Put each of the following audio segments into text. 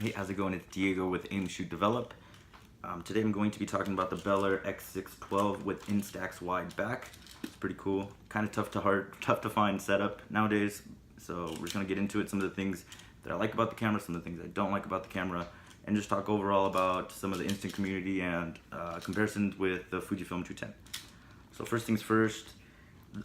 Hey, how's it going? It's Diego with Aim, Shoot, Develop. Today I'm going to be talking about the Bel X6-12 with Instax Wide back. It's pretty cool. Kind of tough to find setup nowadays. So we're just gonna get into it. Some of the things that I like about the camera, some of the things I don't like about the camera, and just talk overall about some of the instant community and comparisons with the Fujifilm 210. So first things first.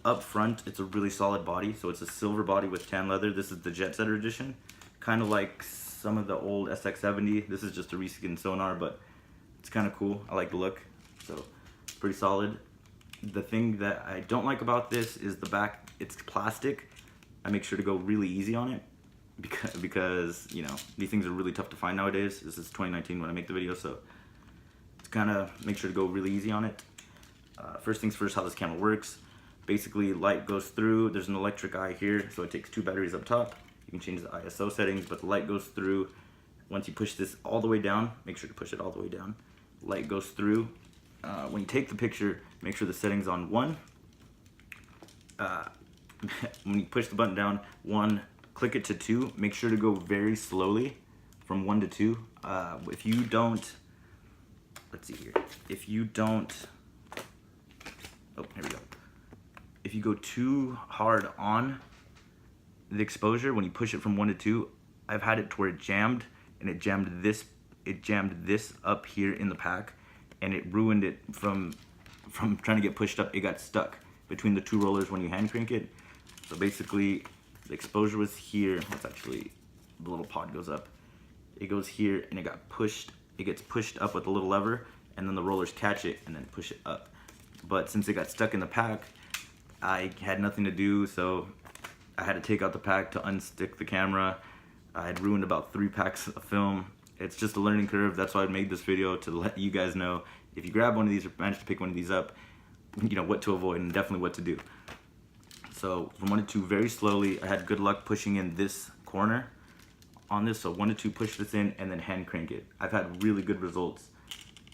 Up front, it's a really solid body. So it's a silver body with tan leather. This is the Jet Setter edition, kind of like some of the old SX70. This is just a reskin sonar, but it's kind of cool. I like the look, so pretty solid. The thing that I don't like about this is the back. It's plastic. I make sure to go really easy on it because you know, these things are really tough to find nowadays. This is 2019 when I make the video, so it's kind of make sure to go really easy on it. First things first, how this camera works. Basically, light goes through. There's an electric eye here, so it takes 2 batteries up top. You can change the ISO settings, but the light goes through. Once you push this all the way down, make sure to push it all the way down. Light goes through. When you take the picture, make sure the setting's on 1. When you push the button down, 1, click it to 2. Make sure to go very slowly from 1 to 2. If you don't, let's see here. If you don't, oh, here we go. If you go too hard on the exposure, when you push it from 1 to 2, I've had it to where it jammed, and it jammed this up here in the pack, and it ruined it from trying to get pushed up. It got stuck between the 2 rollers when you hand crank it. So basically, the exposure was here. That's actually, the little pod goes up. It goes here, and it gets pushed up with a little lever, and then the rollers catch it and then push it up. But since it got stuck in the pack, I had nothing to do, so I had to take out the pack to unstick the camera. I had ruined about 3 packs of film. It's just a learning curve. That's why I made this video, to let you guys know if you grab one of these or manage to pick one of these up, you know what to avoid and definitely what to do. So from 1 to 2, very slowly. I had good luck pushing in this corner on this. So 1 to 2, push this in and then hand crank it. I've had really good results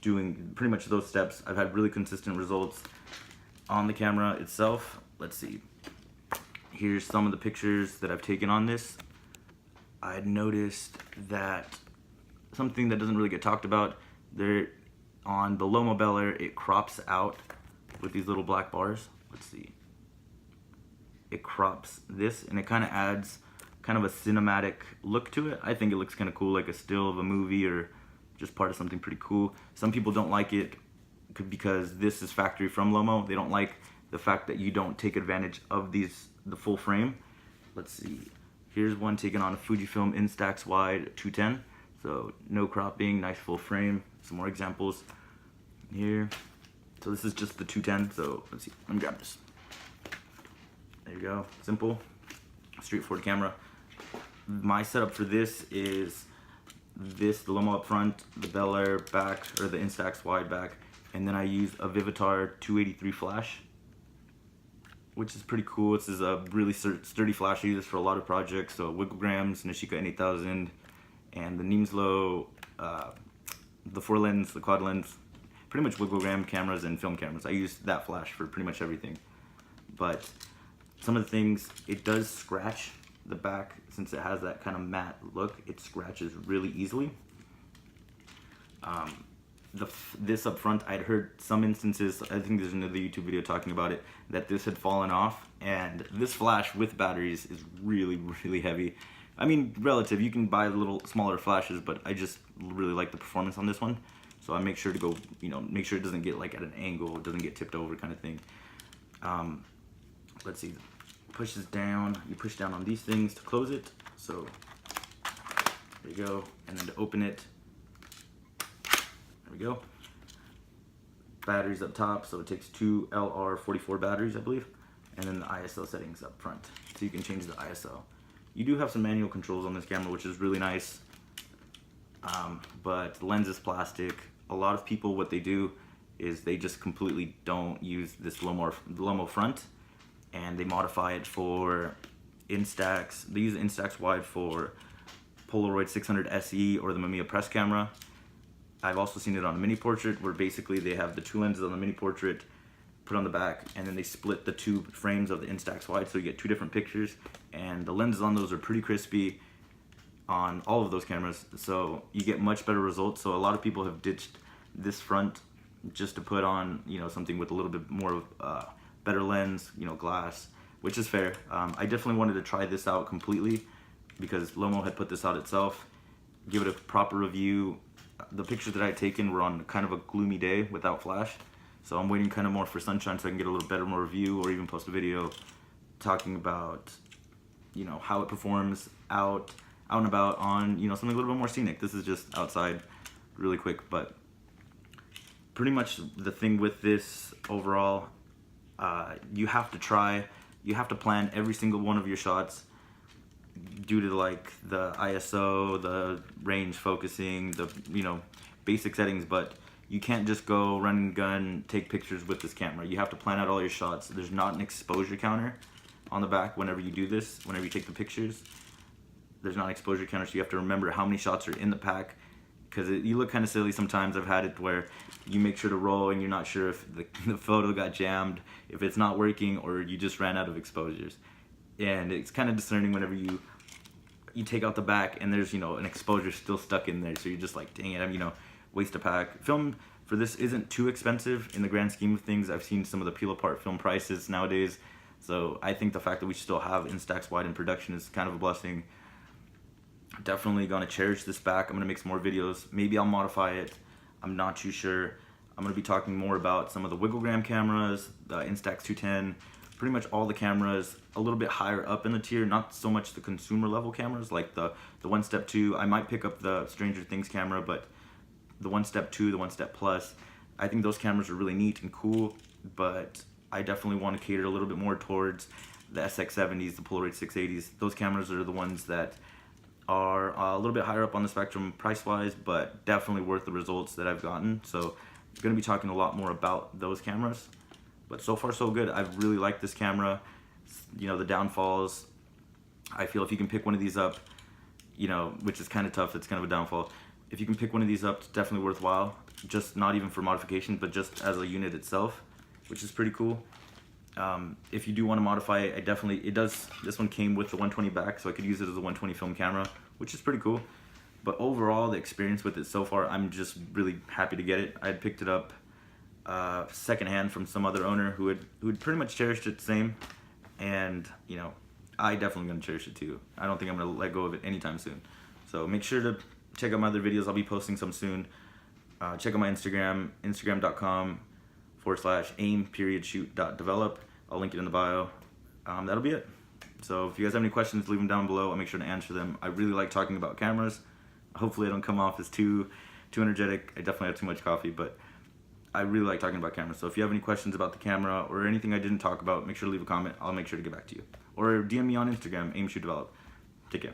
doing pretty much those steps. I've had really consistent results on the camera itself. Let's see. Here's some of the pictures that I've taken on this. I had noticed that something that doesn't really get talked about, there on the Lomography Bel, it crops out with these little black bars. Let's see. It crops this, and it kind of adds kind of a cinematic look to it. I think it looks kind of cool, like a still of a movie or just part of something pretty cool. Some people don't like it because this is factory from Lomo. They don't like the fact that you don't take advantage of the full frame. Let's see. Here's one taken on a Fujifilm Instax Wide 210. So no cropping, nice full frame. Some more examples here. So this is just the 210. So let's see. Let me grab this. There you go. Simple, straightforward camera. My setup for this is the Lomo up front, the Bel back, or the Instax Wide back, and then I use a Vivitar 283 flash, which is pretty cool. This is a really sturdy flash. I use this for a lot of projects. So Wigglograms, Nishika N8000, and the Nimslo, the 4-lens, the quad lens, pretty much Wigglegram cameras and film cameras. I use that flash for pretty much everything. But some of the things, it does scratch the back. Since it has that kind of matte look, it scratches really easily. This up front, I'd heard some instances, I think there's another YouTube video talking about it, that this had fallen off, and this flash with batteries is really, really heavy. I mean, relative, you can buy little smaller flashes, but I just really like the performance on this one. So I make sure to go, you know, make sure it doesn't get like at an angle, it doesn't get tipped over kind of thing. Let's see, pushes down, you push down on these things to close it. So there you go, and then to open it, there we go. Batteries up top, so it takes 2 LR44 batteries, I believe, and then the ISO settings up front, so you can change the ISO. You do have some manual controls on this camera, which is really nice, but the lens is plastic. A lot of people, what they do is they just completely don't use this Lomo front, and they modify it for Instax. They use Instax Wide for Polaroid 600 SE or the Mamiya Press camera. I've also seen it on a mini portrait, where basically they have the 2 lenses on the mini portrait put on the back, and then they split the 2 frames of the Instax Wide, so you get 2 different pictures, and the lenses on those are pretty crispy. on all of those cameras, so you get much better results. So a lot of people have ditched this front just to put on, you know, something with a little bit more better lens, you know, glass, which is fair. I definitely wanted to try this out completely because Lomo had put this out itself, give it a proper review. The pictures that I had taken were on kind of a gloomy day without flash, so I'm waiting kind of more for sunshine so I can get a little better more review, or even post a video talking about, you know, how it performs out and about on, you know, something a little bit more scenic. This is just outside really quick, but pretty much the thing with this overall, you have to plan every single one of your shots due to like the ISO, the range focusing, the, you know, basic settings, but you can't just go run and gun, take pictures with this camera. You have to plan out all your shots. There's not an exposure counter on the back whenever you do this, whenever you take the pictures. There's not an exposure counter, so you have to remember how many shots are in the pack, because you look kind of silly sometimes. I've had it where you make sure to roll and you're not sure if the photo got jammed, if it's not working, or you just ran out of exposures. And it's kind of discerning whenever you take out the back and there's, you know, an exposure still stuck in there, so you're just like, dang it, I'm, you know, waste a pack. Film for this isn't too expensive in the grand scheme of things. I've seen some of the peel apart film prices nowadays, so I think the fact that we still have Instax Wide in production is kind of a blessing. Definitely gonna cherish this back. I'm gonna make some more videos. Maybe I'll modify it. I'm not too sure. I'm gonna be talking more about some of the Wigglegram cameras, the Instax 210, pretty much all the cameras a little bit higher up in the tier, not so much the consumer level cameras like the 1-Step 2. I might pick up the Stranger Things camera, but the 1-Step 2, the 1-Step Plus, I think those cameras are really neat and cool, but I definitely want to cater a little bit more towards the SX70s, the Polaroid 680s. Those cameras are the ones that are a little bit higher up on the spectrum price-wise, but definitely worth the results that I've gotten. So I'm going to be talking a lot more about those cameras. But so far so good. I've really liked this camera. You know, the downfalls, I feel if you can pick one of these up, you know, which is kind of tough, it's kind of a downfall. If you can pick one of these up, it's definitely worthwhile. Just not even for modification, but just as a unit itself, which is pretty cool. If you do want to modify it, this one came with the 120 back, so I could use it as a 120 film camera, which is pretty cool. But overall, the experience with it so far, I'm just really happy to get it. I had picked it up secondhand from some other owner who had pretty much cherished it the same, and you know, I definitely gonna cherish it too. I don't think I'm gonna let go of it anytime soon. So make sure to check out my other videos. I'll be posting some soon. Check out my Instagram, instagram.com/aim.shoot.develop. I'll link it in the bio. That'll be it. So if you guys have any questions, leave them down below. I'll make sure to answer them. I really like talking about cameras. Hopefully I don't come off as too energetic. I definitely have too much coffee, but I really like talking about cameras. So if you have any questions about the camera or anything I didn't talk about, make sure to leave a comment. I'll make sure to get back to you. Or DM me on Instagram, aim.shoot.develop. Take care.